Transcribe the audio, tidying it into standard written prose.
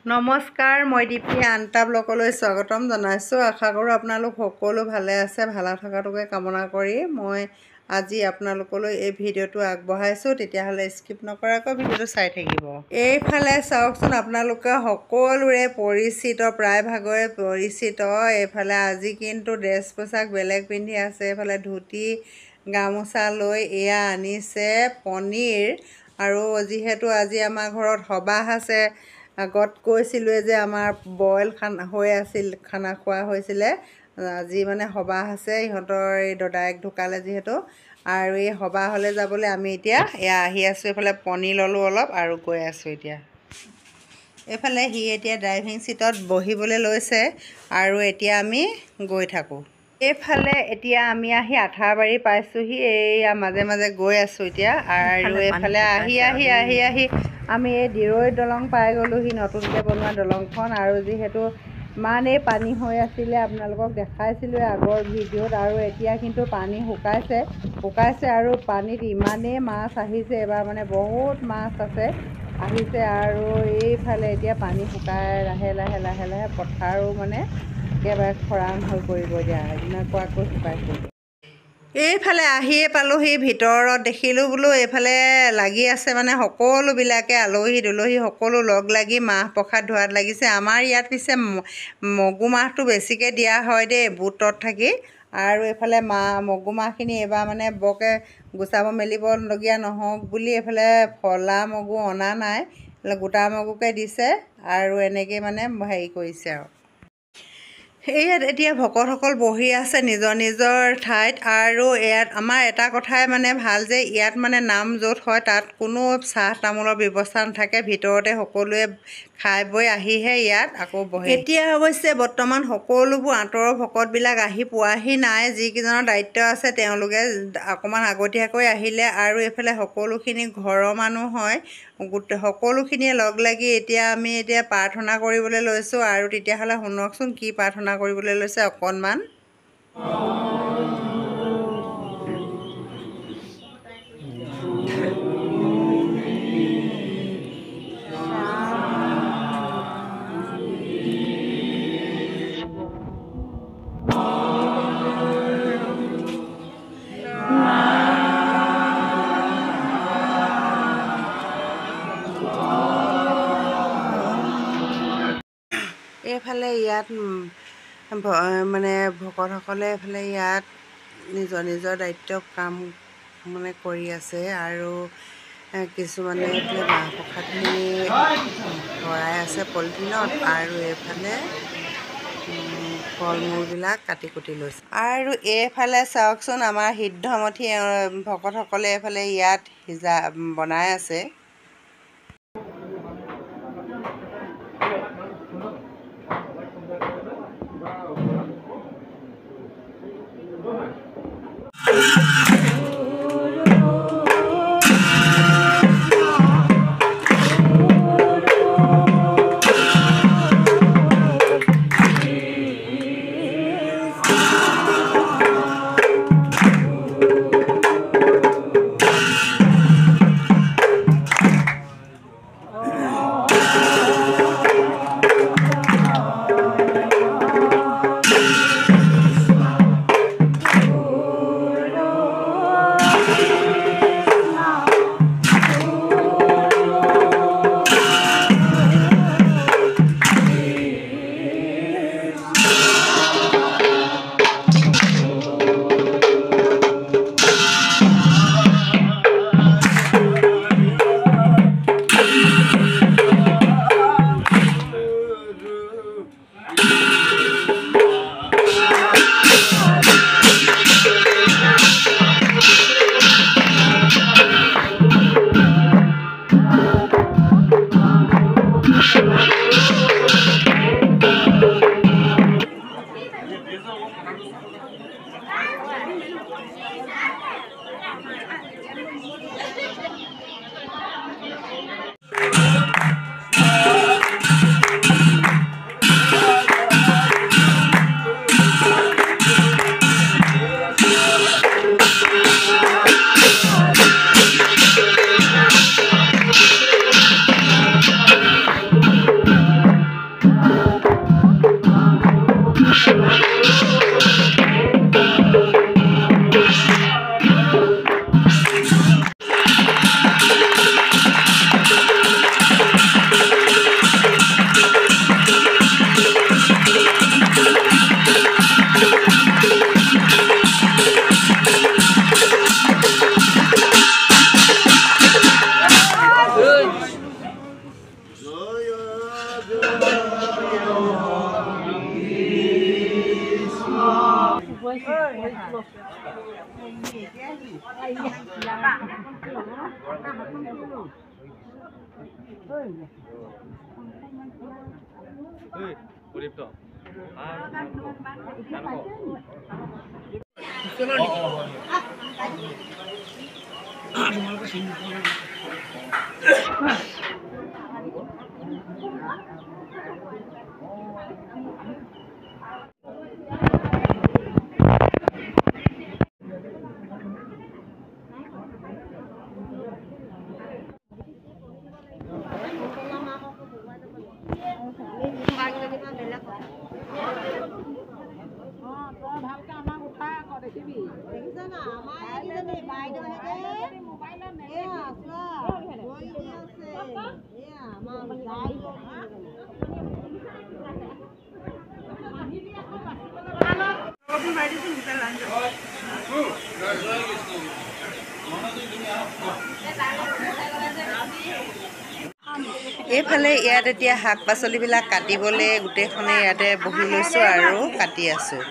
নমস্কাৰ, মই দীপ্তি আনটা ব্লকলৈ স্বাগতম জনাইছোঁ। আশা কৰোঁ আপোনালোক সকলো ভালে আছে। ভালে থকাটোকে কামনা কৰি মই আজি আপোনালোকলৈ এই ভিডিঅ'টো আগবঢ়াইছোঁ। তেতিয়াহ'লে স্কিপ নকৰাকৈ ভিডিঅ'টো চাই থাকিব। এইফালে চাওকচোন, আপোনালোকে সকলোৰে পৰিচিত, প্ৰায়ভাগৰে পৰিচিত। এইফালে আজি কিন্তু ড্ৰেছ পোছাক বেলেগ পিন্ধি আছে। এইফালে ধুতি গামোচা লৈ এয়া আনিছে পনীৰ। আৰু যিহেতু আজি আমাৰ ঘৰত সবাহ আছে, আগত কৈছিলোঁৱে যে আমাৰ বইল খানা খোৱা হৈছিলে। আজি মানে সবাহ আছে, ইহঁতৰ এই দদায়েক ঢুকালে যিহেতু। আৰু এই সবাহলৈ যাবলৈ আমি এতিয়া এয়া আহি আছোঁ। এইফালে পনীৰ ল'লোঁ অলপ আৰু গৈ আছোঁ এতিয়া। এইফালে সি এতিয়া ড্ৰাইভিং ছিটত বহিবলৈ লৈছে আৰু এতিয়া আমি গৈ থাকোঁ। এইফালে এতিয়া আমি আহি আঠাৰবাৰী পাইছোঁহি। এইয়া মাজে মাজে গৈ আছোঁ এতিয়া। আৰু এইফালে আহি আমি এই দিৰৈ দলং পাই গ'লোহি, নতুনকৈ বনোৱা দলংখন। আৰু যিহেতু ইমানেই পানী হৈ আছিলে, আপোনালোকক দেখাইছিলোঁ আগৰ ভিডিঅ'ত। আৰু এতিয়া কিন্তু পানী শুকাইছে আৰু পানীত ইমানেই মাছ আহিছে, এবাৰ মানে বহুত মাছ আহিছে। আৰু এইফালে এতিয়া পানী শুকাই লাহে লাহে পথাৰো মানে একেবাৰে খৰাং হৈ পৰিব এতিয়া, এনেকুৱাকৈ শুকাইছে। এইফালে আহিয়ে পালোঁহি, ভিতৰত দেখিলোঁ বোলো এইফালে লাগি আছে মানে সকলোবিলাকে, আলহী দুলহী সকলো লগ লাগি মাহ প্ৰসাদ ধোৱাত লাগিছে। আমাৰ ইয়াত পিছে মগু মাহটো বেছিকৈ দিয়া হয় দেই, বুটত থাকি। আৰু এইফালে মগু মাহখিনি এইবাৰ মানে বৰকৈ গুচাব মেলিবলগীয়া নহওক বুলি এইফালে ফলা মগু অনা নাই, গোটা মগুকে দিছে। আৰু এনেকৈ মানে হেৰি কৰিছে আৰু। ইয়াত এতিয়া ভকতসকল বহি আছে নিজৰ নিজৰ ঠাইত। আৰু ইয়াত আমাৰ এটা কথাই মানে ভাল যে ইয়াত মানে নাম য'ত হয় তাত কোনো চাহ তামোলৰ ব্যৱস্থা নাথাকে, ভিতৰতে সকলোৱে খাই বৈ আহিহে ইয়াত আকৌ বহে। এতিয়া অৱশ্যে বৰ্তমান সকলোবোৰ আঁতৰৰ ভকতবিলাক আহি পোৱাহি নাই। যিকেইজনৰ দায়িত্ব আছে তেওঁলোকে অকণমান আগতীয়াকৈ আহিলে। আৰু এইফালে সকলোখিনি ঘৰৰ মানুহ হয়, সকলোখিনিয়ে লগ লাগি এতিয়া আমি প্ৰাৰ্থনা কৰিবলৈ লৈছোঁ। আৰু তেতিয়াহ'লে শুনকচোন কি প্ৰাৰ্থনা কৰিবলৈ লৈছে অকণমান। এইফালে ইয়াত মানে ভকতসকলে এইফালে ইয়াত নিজৰ নিজৰ দায়িত্ব কাম মানে কৰি আছে। আৰু কিছুমানে এইফালে মাহ প্ৰসাদখিনি ভৰাই আছে পলিথিনত। আৰু এইফালে ফল মূলবিলাক কাটি কুটি লৈছে। আৰু এইফালে চাওকচোন, আমাৰ সিদ্ধমঠি ভকতসকলে এইফালে ইয়াত বনাই আছে। এইফালে ইয়াত এতিয়া শাক পাচলিবিলাক কাটিবলৈ গোটেইখনে ইয়াতে বহি লৈছোঁ আৰু কাটি আছোঁ।